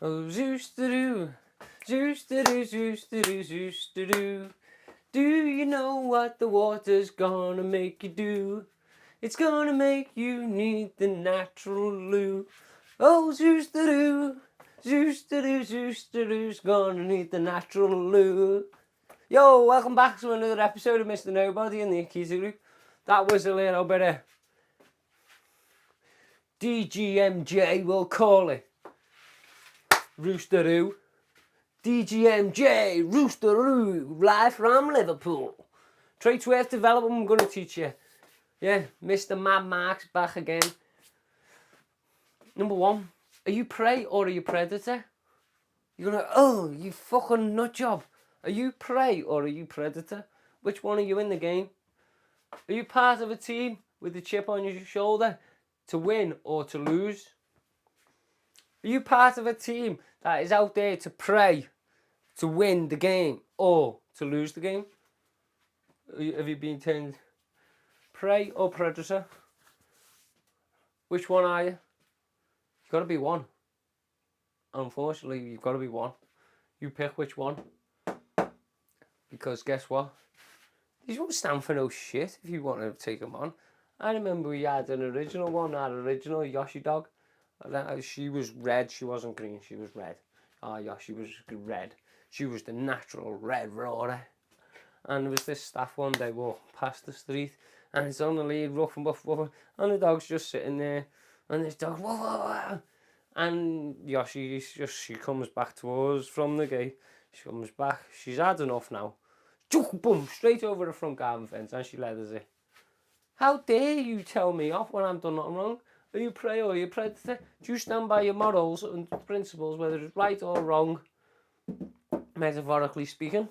Oh, Zeus-to-do, Zeus-to-do, Zeus-to-do, Zeus-to-do. Do you know what the water's gonna make you do? It's gonna make you need the natural loo. Oh, Zeus-to-do, Zeus-to-do, Zeus-to-do's gonna need the natural loo. Yo, welcome back to another episode of Mr. Nobody in the Akita Group. That was a little bit of DGMJ, we'll call it. Roosteroo. DGMJ, Roosteroo, live from Liverpool. Traits worth development, I'm going to teach you. Yeah, Mr. Mad Mark's back again. Number one, are you prey or are you predator? You're going to, oh, you fucking nut job. Are you prey or are you predator? Which one are you in the game? Are you part of a team with the chip on your shoulder to win or to lose? Are you part of a team that is out there to prey, to win the game or to lose the game? Have you been turned prey or predator? Which one are you? You've got to be one. Unfortunately, you've got to be one. You pick which one. Because guess what? These won't stand for no shit if you want to take them on. I remember we had an original one, our original Yoshi dog. She was red, she wasn't green, she was red. Yoshi was red. She was the natural red roarer. And there was this staff one day walking past the street, and it's on the lead, rough and buff, and the dog's just sitting there, and this dog, whoa, whoa, whoa. And Yoshi, she comes back to us from the gate. She comes back, she's had enough now. Boom, straight over the front garden fence, and she led us in. How dare you tell me off when I've done nothing wrong? Are you prey or are you predator? Do you stand by your morals and principles, whether it's right or wrong, metaphorically speaking?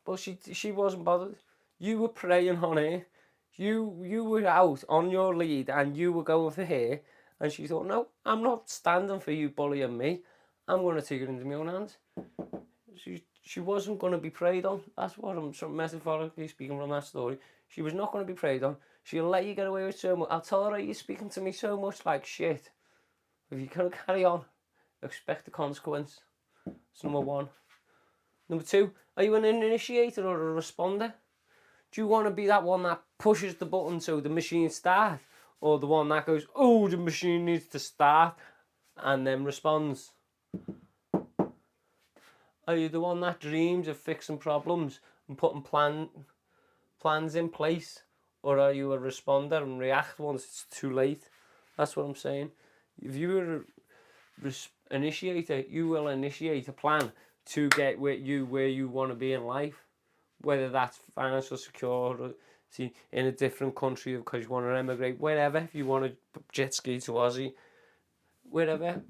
But she wasn't bothered. You were preying on her. You were out on your lead and you were going for her. And she thought, no, I'm not standing for you bullying me. I'm going to take it into my own hands. She wasn't going to be preyed on. That's what I'm metaphorically speaking from that story. She was not going to be preyed on. She'll let you get away with so much. I'll tolerate you speaking to me so much like shit. If you can't carry on, expect the consequence. That's number one. Number two, are you an initiator or a responder? Do you want to be that one that pushes the button so the machine starts? Or the one that goes, oh, the machine needs to start, and then responds? Are you the one that dreams of fixing problems and putting plans in place? Or are you a responder and react once it's too late? That's what I'm saying. If you're an initiator, you will initiate a plan to get where you want to be in life. Whether that's financial security in a different country because you want to emigrate, wherever. If you want to jet ski to Aussie, wherever,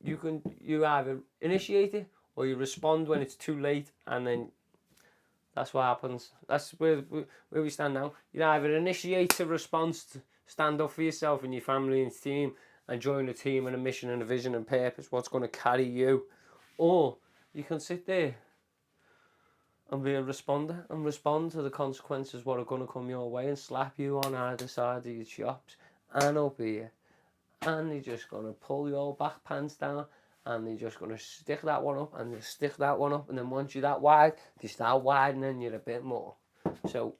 you either initiate it or you respond when it's too late, and then that's what happens. That's where we stand now. You either initiate a response to stand up for yourself and your family and team and join a team and a mission and a vision and purpose, what's going to carry you, or you can sit there and be a responder and respond to the consequences what are going to come your way and slap you on either side of your chops and up here, and they're just going to pull your back pants down and they're just going to stick that one up and just stick that one up, and then once you're that wide they start widening you a bit more. So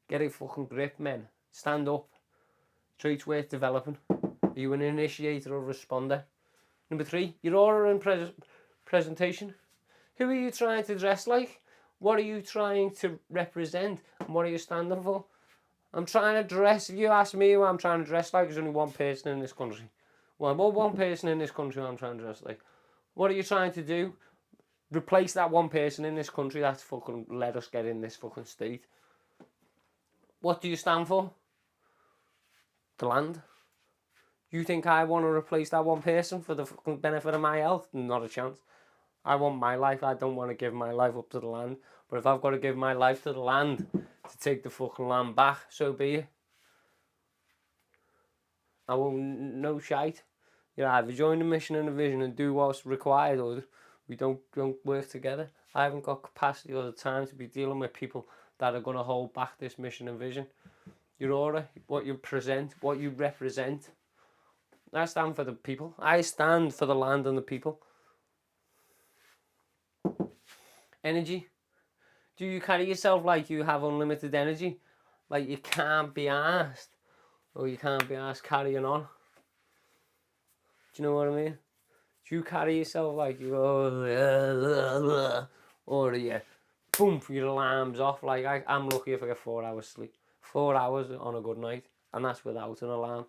get a fucking grip, men. Stand up. Traits worth developing. Are you an initiator or responder? Number three, your aura and presentation. Who are you trying to dress like? What are you trying to represent? And what are you standing for? I'm trying to dress. If you ask me who I'm trying to dress like, there's only one person in this country. Well, one person in this country I'm trying to dress like. What are you trying to do? Replace that one person in this country that's fucking let us get in this fucking state. What do you stand for? The land. You think I want to replace that one person for the fucking benefit of my health? Not a chance. I want my life. I don't want to give my life up to the land. But if I've got to give my life to the land to take the fucking land back, so be it. I won't, no shite. You either join the mission and the vision and do what's required, or we don't work together. I haven't got capacity or the time to be dealing with people that are going to hold back this mission and vision. Your aura, what you present, what you represent. I stand for the people. I stand for the land and the people. Energy. Do you carry yourself like you have unlimited energy? Like you can't be asked, or you can't be asked carrying on? Do you know what I mean? Do you carry yourself like you go, or yeah, boom, your alarm's off? Like I'm lucky if I get 4 hours sleep. 4 hours on a good night, and that's without an alarm.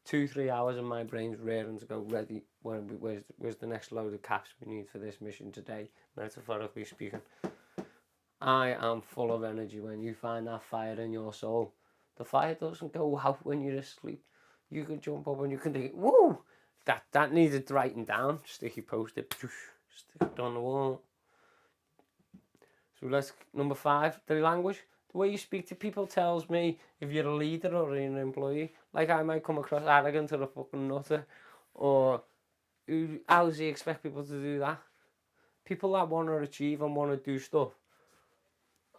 2-3 hours and my brain's raring to go, ready. Where's the next load of caps we need for this mission today, metaphorically speaking. I am full of energy. When you find that fire in your soul, the fire doesn't go out when you're asleep. You can jump up and you can think, woo, that needed writing down. Sticky post-it, stick it on the wall. So let's, number 5, the language. The way you speak to people tells me if you're a leader or an employee. Like I might come across arrogant or a fucking nutter, or how does he expect people to do that? People that want to achieve and want to do stuff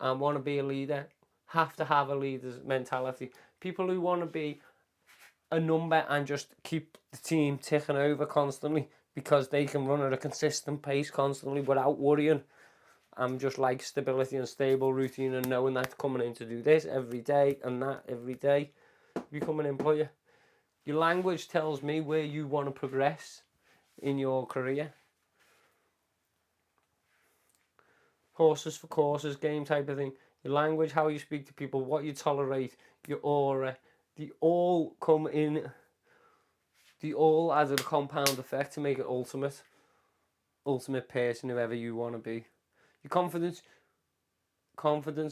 and want to be a leader have to have a leader's mentality. People who want to be a number and just keep the team ticking over constantly because they can run at a consistent pace constantly without worrying. I'm just like stability and stable routine and knowing that coming in to do this every day and that every day. Become an employer. Your language tells me where you want to progress in your career. Horses for courses, game type of thing. Your language, how you speak to people, what you tolerate, your aura, they all come in. They all add a compound effect to make it ultimate person, whoever you want to be. Your confidence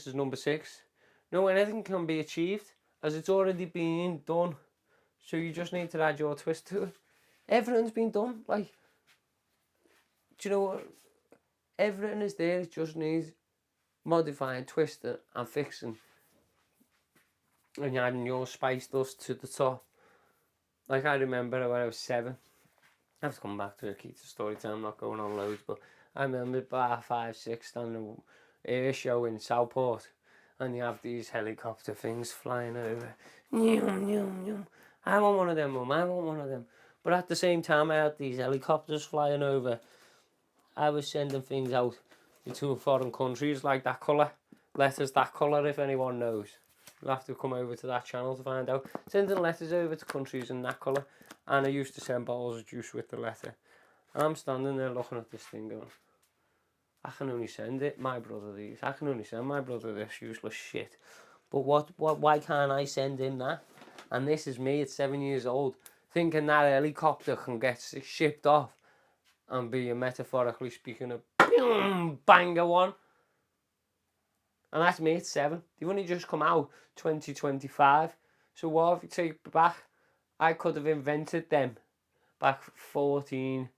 is number 6. No, anything can be achieved as it's already been done. So you just need to add your twist to it. Everything's been done. Like, do you know what? Everything is there. It just needs modifying, twisting, and fixing. And you're adding your spice dust to the top. Like I remember when I was 7. I have to come back to the key to story time. I'm not going on loads, but I remember bar 5, 6 standing air show in Southport, and you have these helicopter things flying over. I want one of them, Mum. I want one of them. But at the same time, I had these helicopters flying over. I was sending things out into foreign countries like that colour. Letters that colour, if anyone knows. You'll have to come over to that channel to find out. Sending letters over to countries in that colour. And I used to send bottles of juice with the letter. And I'm standing there looking at this thing going, I can only send it my brother these. I can only send my brother this useless shit. But why can't I send him that? And this is me at 7 years old, thinking that helicopter can get shipped off and be, metaphorically speaking, a banger one. And that's me at 7. They've only just come out 2025. So what if you take back? I could have invented them back 14.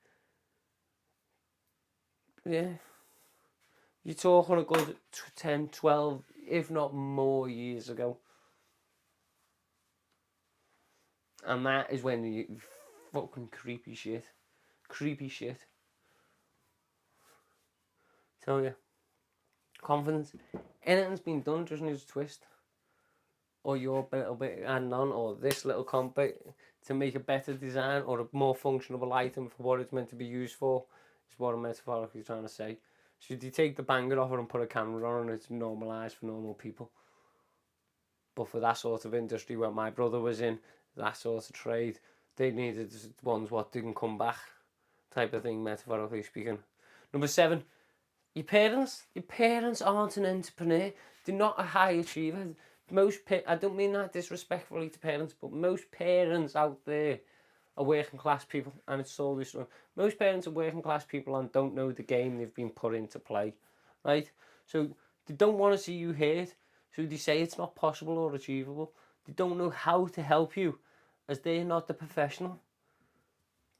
Yeah. You're talking a good 10, 12, if not more years ago. And that is when you fucking creepy shit. Creepy shit. Tell you. Confidence. Anything's been done, just needs a twist. Or your little bit adding on, or this little comp to make a better design or a more functional item for what it's meant to be used for, is what I'm metaphorically trying to say. Should you take the banger off it and put a camera on and it's normalised for normal people? But for that sort of industry where my brother was in, that sort of trade, they needed ones what didn't come back, type of thing, metaphorically speaking. Number 7, your parents aren't an entrepreneur. They're not a high achiever. I don't mean that disrespectfully to parents, but most parents out there are working class people, and it's solely so. Most parents are working class people and don't know the game they've been put into play, right? So they don't want to see you hurt, so they say it's not possible or achievable. They don't know how to help you, as they're not the professional.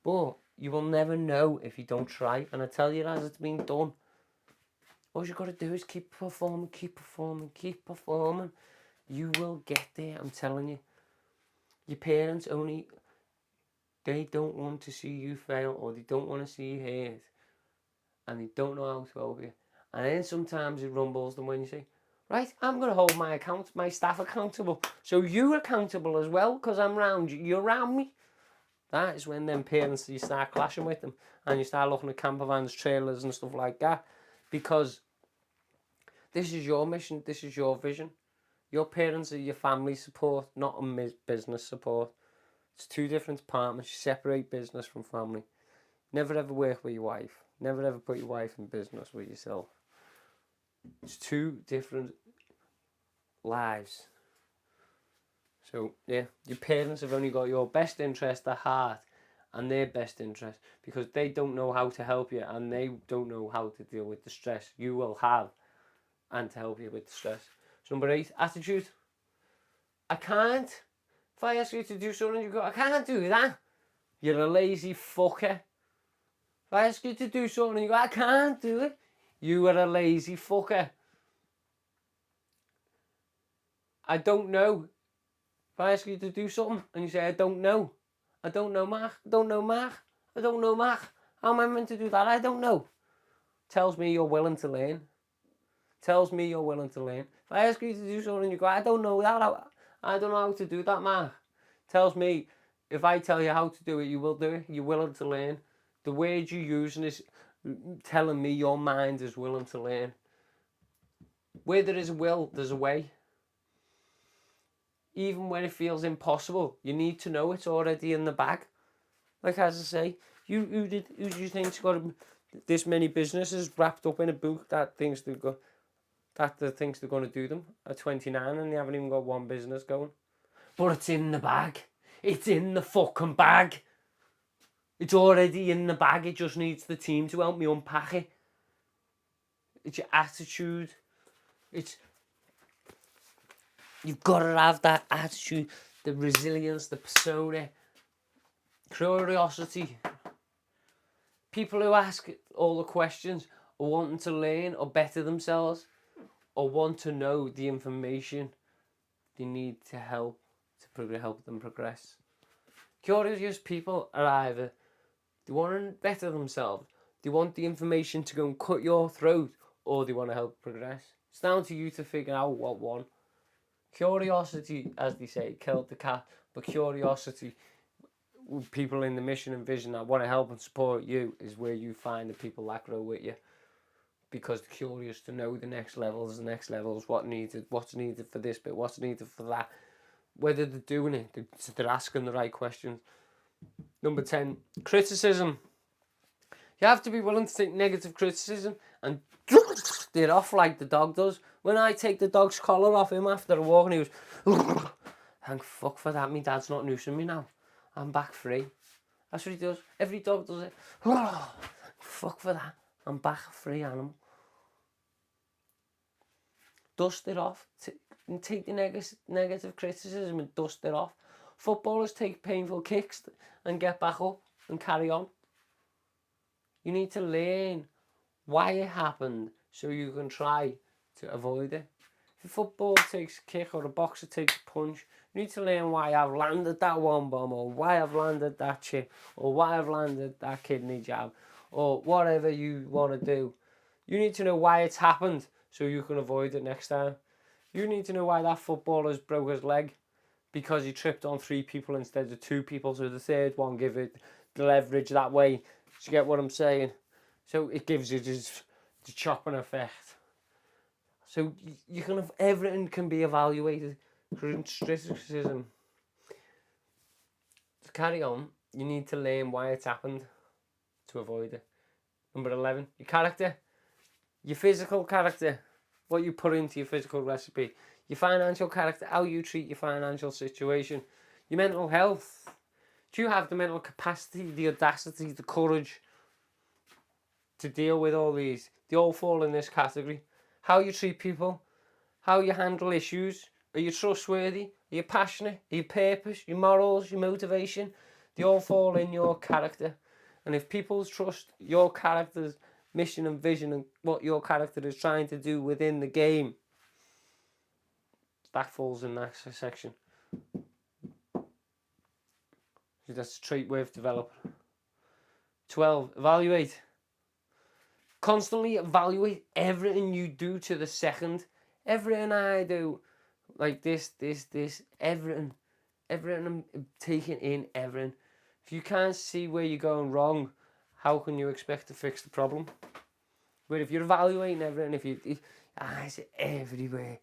But you will never know if you don't try, and I tell you, as it's been done, all you got to do is keep performing, keep performing, keep performing. You will get there, I'm telling you. Your parents they don't want to see you fail, or they don't want to see you hurt, and they don't know how to help you. And then sometimes it rumbles them when you say, right, I'm going to hold my staff accountable, so you're accountable as well, because I'm around you, you're around me. that is when them parents, you start clashing with them, and you start looking at camper vans, trailers and stuff like that, because this is your mission, this is your vision. Your parents are your family support, not a business support. It's two different departments. You separate business from family. Never ever work with your wife. Never ever put your wife in business with yourself. It's two different lives. So, yeah, your parents have only got your best interest at heart and their best interest, because they don't know how to help you and they don't know how to deal with the stress you will have and to help you with the stress. So, number 8, attitude. I can't. If I ask you to do something, you go, I can't do that. You're a lazy fucker. If I ask you to do something and you go, I can't do it, you are a lazy fucker. I don't know. If I ask you to do something and you say, I don't know. I don't know, Mark. I don't know, Mark. I don't know, Mark. How am I meant to do that? I don't know. Tells me you're willing to learn. Tells me you're willing to learn. If I ask you to do something and you go, I don't know that. I don't know how to do that, Mark. Tells me if I tell you how to do it, you will do it. You're willing to learn. The word you're using is telling me your mind is willing to learn. Where there is a will, there's a way. Even when it feels impossible, you need to know it's already in the bag. Like as I say, who do you think's got this many businesses wrapped up in a book that thinks they're going to do them at 29 and they haven't even got one business going? But it's in the bag. It's in the fucking bag. It's already in the bag. It just needs the team to help me unpack it. It's your attitude. You've got to have that attitude, the resilience, the persona, curiosity. People who ask all the questions are wanting to learn or better themselves or want to know the information they need to help them progress. Curious people are either they want to better themselves, they want the information to go and cut your throat, or they want to help progress. It's down to you to figure out what one. Curiosity, as they say, killed the cat, but curiosity, people in the mission and vision that want to help and support you, is where you find the people that grow with you, because they're curious to know the next levels, what's needed for this bit, what's needed for that, whether they're doing it, they're asking the right questions. Number 10, criticism. You have to be willing to take negative criticism and it off like the dog does. When I take the dog's collar off him after a walk and he was, thank fuck for that, my dad's not noosing me now. I'm back free. That's what he does. Every dog does it. Fuck for that. I'm back a free animal. Dust it off. And take the negative criticism and dust it off. Footballers take painful kicks and get back up and carry on. You need to learn why it happened so you can try to avoid it. If a football takes a kick or a boxer takes a punch, you need to learn why I've landed that one bomb, or why I've landed that chip, or why I've landed that kidney jab, or whatever you want to do. You need to know why it's happened so you can avoid it next time. You need to know why that footballer's broke his leg, because he tripped on 3 people instead of 2 people, so the third one give it the leverage that way. Do you get what I'm saying? So it gives you just the chopping effect. So you can have, everything can be evaluated. Criticism. To carry on, you need to learn why it's happened to avoid it. Number 11, your character. Your physical character. What you put into your physical recipe. Your financial character, how you treat your financial situation. Your mental health. Do you have the mental capacity, the audacity, the courage to deal with all these? They all fall in this category. How you treat people, how you handle issues. Are you trustworthy? Are you passionate? Are you purpose? Your morals, your motivation? They all fall in your character. And if people trust your character's mission and vision and what your character is trying to do within the game, that falls in that section. That's a trait worth developing. 12, evaluate. Constantly evaluate everything you do to the second. Everything I do, like this, everything I'm taking in, everything. If you can't see where you're going wrong, how can you expect to fix the problem? Where if you're evaluating everything, it's everywhere.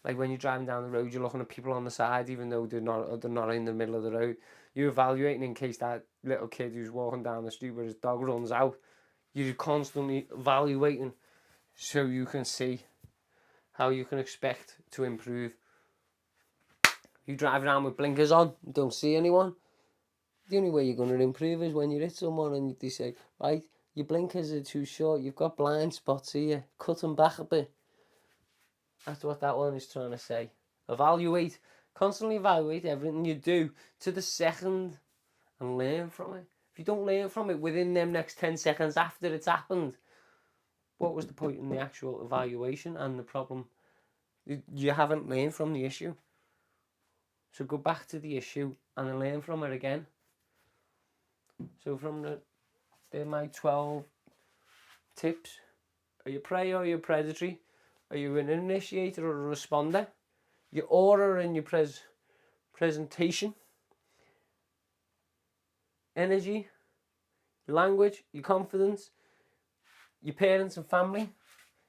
Like when you're driving down the road, you're looking at people on the side, even though they're not in the middle of the road. You're evaluating in case that little kid who's walking down the street where his dog runs out. You're constantly evaluating so you can see how you can expect to improve. You drive around with blinkers on, don't see anyone. The only way you're going to improve is when you hit someone and they say, right, your blinkers are too short, you've got blind spots here, cut them back a bit. That's what that one is trying to say. Evaluate, constantly evaluate everything you do to the second and learn from it. If you don't learn from it within them next 10 seconds after it's happened, what was the point in the actual evaluation and the problem? You haven't learned from the issue. So go back to the issue and then learn from it again. So from they're my 12 tips. Are you prey or are you predatory? Are you an initiator or a responder? Your aura and your presentation. Energy. Language. Your confidence. Your parents and family.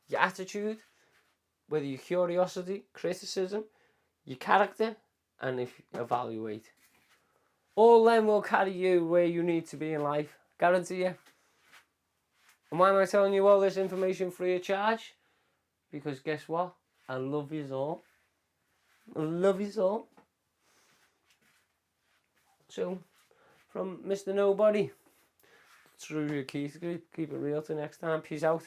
Your attitude. Whether your curiosity, criticism, your character, and if you evaluate. All them will carry you where you need to be in life. Guarantee you. And why am I telling you all this information free of charge? Because guess what? I love you all. I love you all. So, from Mr. Nobody, through your Keith Group, keep it real till next time. Peace out.